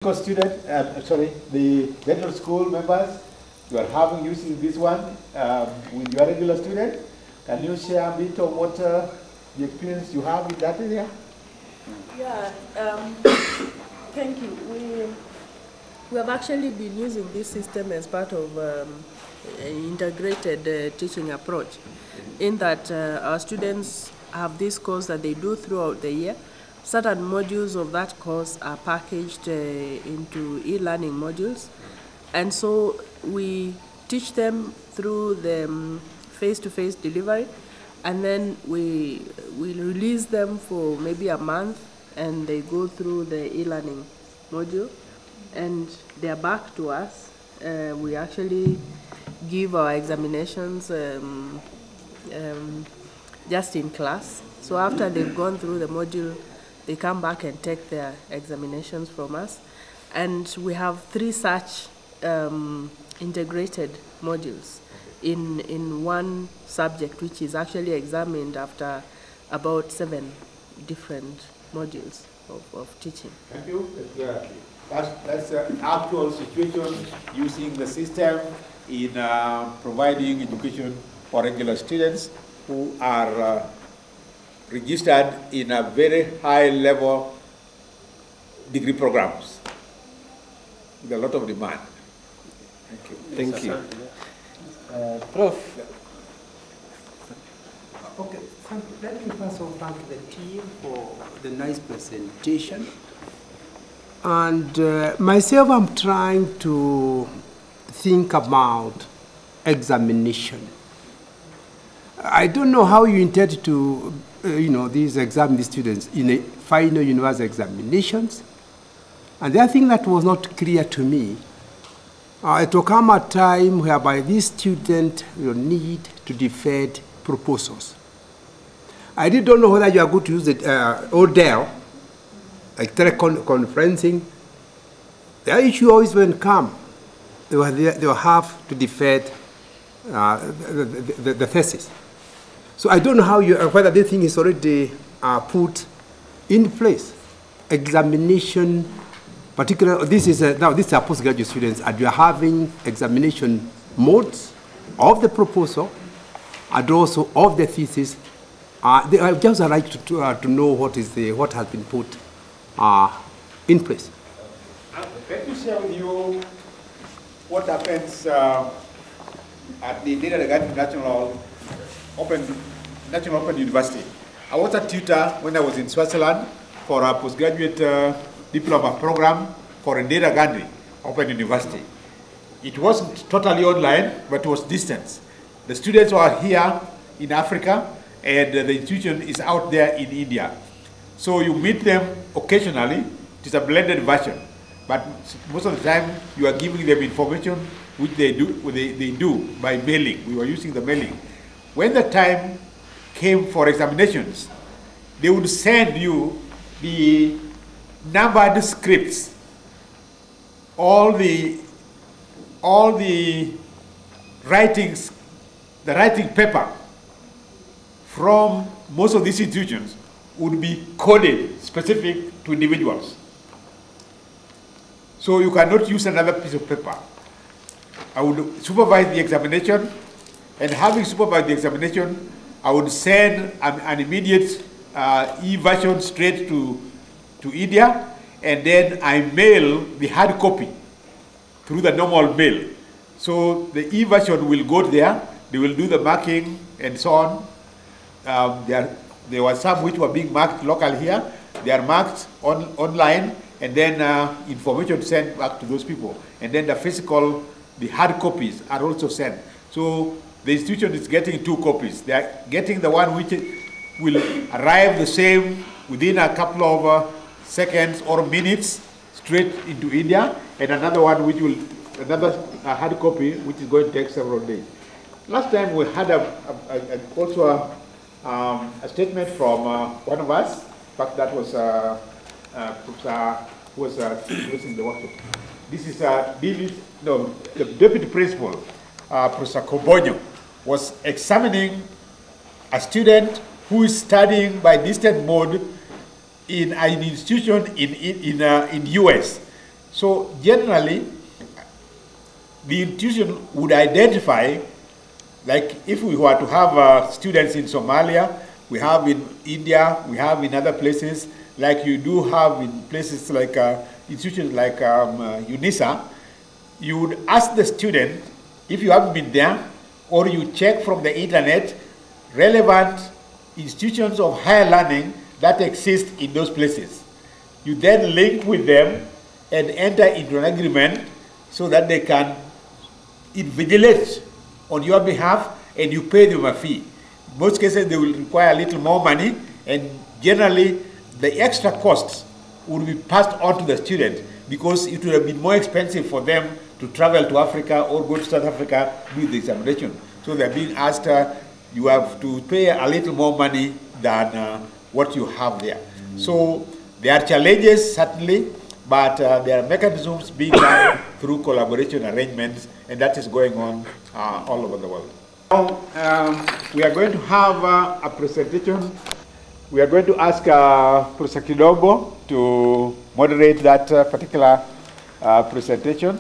Student, the general school members, you are having using this one with your regular student. Can you share a bit of what the experience you have in that area? Yeah, thank you. We have actually been using this system as part of an integrated teaching approach, in that our students have this course that they do throughout the year. Certain modules of that course are packaged into e-learning modules, and so we teach them through the face-to-face delivery, and then we release them for maybe a month, and they go through the e-learning module, and they're back to us. We actually give our examinations just in class. So after they've gone through the module, they come back and take their examinations from us. And we have 3 such integrated modules in one subject, which is actually examined after about 7 different modules of teaching. Thank you. That's an actual situation using the system in providing education for regular students who are registered in a very high level degree programs with a lot of demand. Thank you. Thank you. Prof. Okay, let me first of all thank the team for the nice presentation. And myself, I'm trying to think about examination. I don't know how you intend to, examine the students in a final university examinations. And the other thing that was not clear to me, it will come a time whereby this student will need to defend proposals. I don't know whether you are going to use it, ODEL, like teleconferencing. The issue always when come, they will have to defend the thesis. So I don't know how whether this thing is already put in place. Examination, particularly, now these are postgraduate students, and you are having examination modes of the proposal and also of the thesis. They are just like to know what has been put in place. Let me share with you what happens at the Data National Open University. I was a tutor when I was in Switzerland for a postgraduate diploma program for Indira Gandhi Open University. It wasn't totally online, but it was distance. The students were here in Africa, and the institution is out there in India. So you meet them occasionally. It is a blended version, but most of the time you are giving them information which they do by mailing. We were using the mailing. When the time came for examinations, they would send you the numbered scripts, all the writings, the writing paper from most of these institutions would be coded specific to individuals. So you cannot use another piece of paper. I would supervise the examination, and having supervised the examination, I would send an immediate e-version straight to India, and then I mail the hard copy through the normal mail. So the e-version will go there, they will do the marking and so on. There were some which were being marked local here. They are marked online, and then information sent back to those people. And then the hard copies are also sent. So the institution is getting 2 copies. They are getting the one which will arrive the same within a couple of seconds or minutes straight into India, and another one which will, another hard copy which is going to take several days. Last time we had also a statement from one of us. In fact, that was Professor who was in the workshop. This is the deputy principal, Professor Kobonyo, was examining a student who is studying by distant mode in an institution in US. So generally, the institution would identify, like if we were to have students in Somalia, we have in India, we have in other places, like you do have in places like institutions like UNISA, you would ask the student, if you haven't been there, or you check from the internet, relevant institutions of higher learning that exist in those places. You then link with them and enter into an agreement so that they can invigilate on your behalf and you pay them a fee. In most cases, they will require a little more money, and generally, the extra costs would be passed on to the student because it would have been more expensive for them to travel to Africa or go to South Africa to do the examination. So they're being asked, you have to pay a little more money than what you have there. So there are challenges, certainly, but there are mechanisms being done through collaboration arrangements, and that is going on all over the world. Now, we are going to have a presentation. We are going to ask Professor Kidogo to moderate that particular presentation.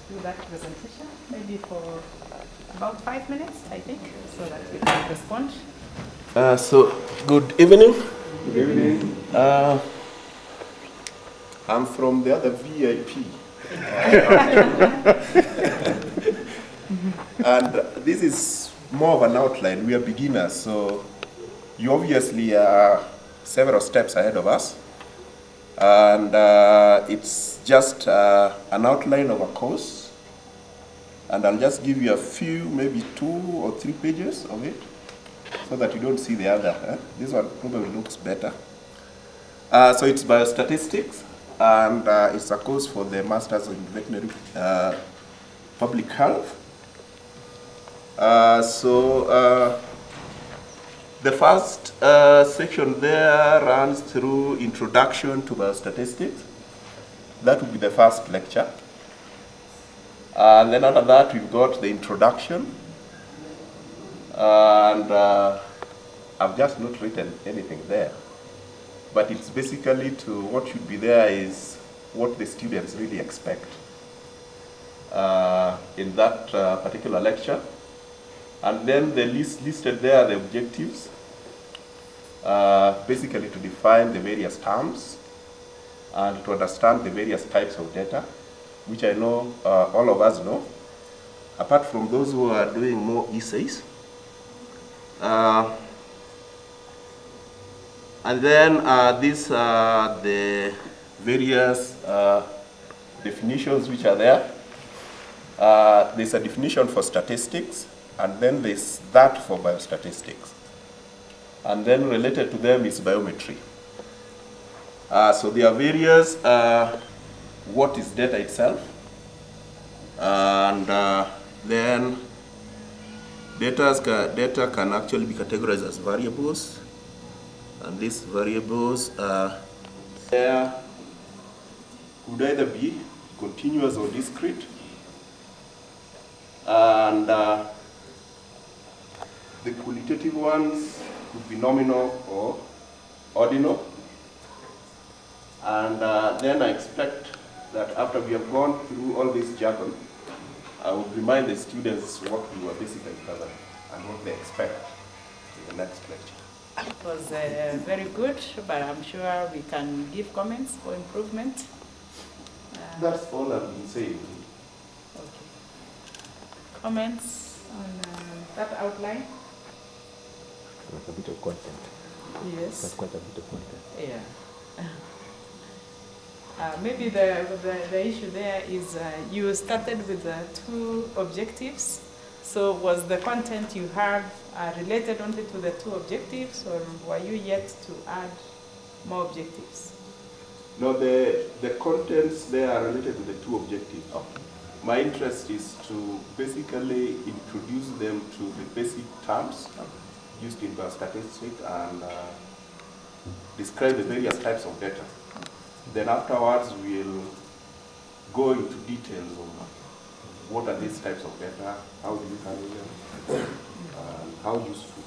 Do that presentation maybe for about 5 minutes, I think, so that we can respond. So, good evening. Good evening. I'm from the other VIP. And this is more of an outline. We are beginners, so you obviously are several steps ahead of us. And it's just an outline of a course. And I'll just give you a few, maybe 2 or 3 pages of it, so that you don't see the other. This one probably looks better. So it's biostatistics, and it's a course for the Masters in Veterinary Public Health. The first section there runs through Introduction to Biostatistics. That would be the first lecture. And then after that, we've got the introduction. And I've just not written anything there. But it's basically to what should be there is what the students really expect in that particular lecture. And then the listed there are the objectives, basically to define the various terms and to understand the various types of data, which I know all of us know, apart from those who are doing more essays. And then these are the various definitions which are there. There's a definition for statistics, and then there's that for biostatistics. And then related to them is biometry. So there are various, what is data itself, and then data can actually be categorized as variables, and these variables there could either be continuous or discrete, and the qualitative ones could be nominal or ordinal. And then I expect that after we have gone through all this jargon, I will remind the students what we were basically covering and what they expect in the next lecture. It was very good, but I'm sure we can give comments for improvement. That's all I've been saying. Okay. Comments on that outline? A bit of content. Yes. That's quite a bit of content. Yeah. Maybe the issue there is you started with 2 objectives. So was the content you have related only to the 2 objectives, or were you yet to add more objectives? No, the contents there are related to the 2 objectives. Okay. My interest is to basically introduce them to the basic terms used in biostatistics and describe the various types of data. Then afterwards, we'll go into details of what are these types of data, how do you handle them, how useful.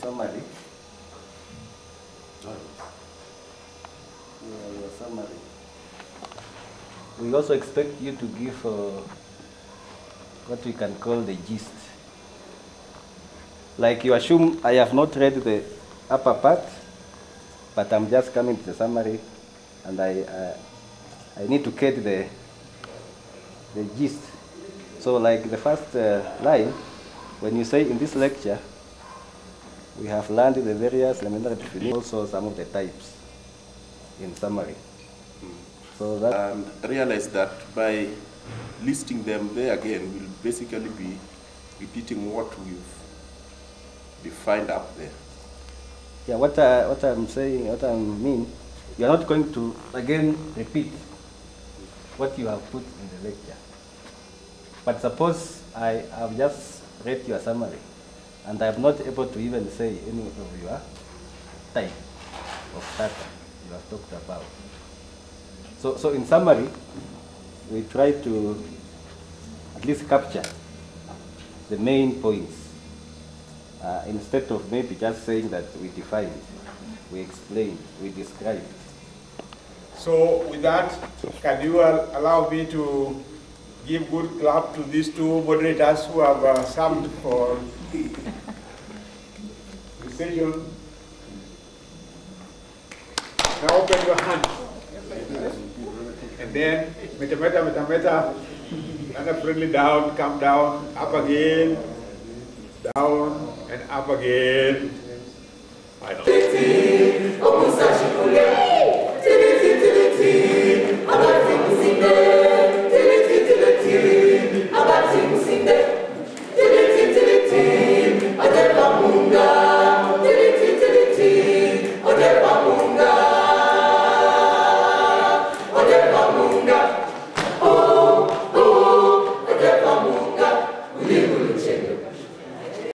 Summary. Your summary. We also expect you to give what we can call the gist. Like you assume I have not read the upper part, but I'm just coming to the summary, and I need to get the gist. So like the first line, when you say in this lecture, we have learned the various elementary definitions, also some of the types in summary. So that and realize that by listing them there again, we'll basically be repeating what we've defined up there. Yeah, what I'm saying, what I mean, you're not going to again repeat what you have put in the lecture. But suppose I have just read your summary, and I'm not able to even say any of your type of data you have talked about. So in summary, we try to at least capture the main points instead of maybe just saying that we defined, we explained, we described. So with that, can you allow me to give good clap to these two moderators who have served for the session. Now open your hand. And then, meta, and friendly down, come down, up again, down, and up again. Final.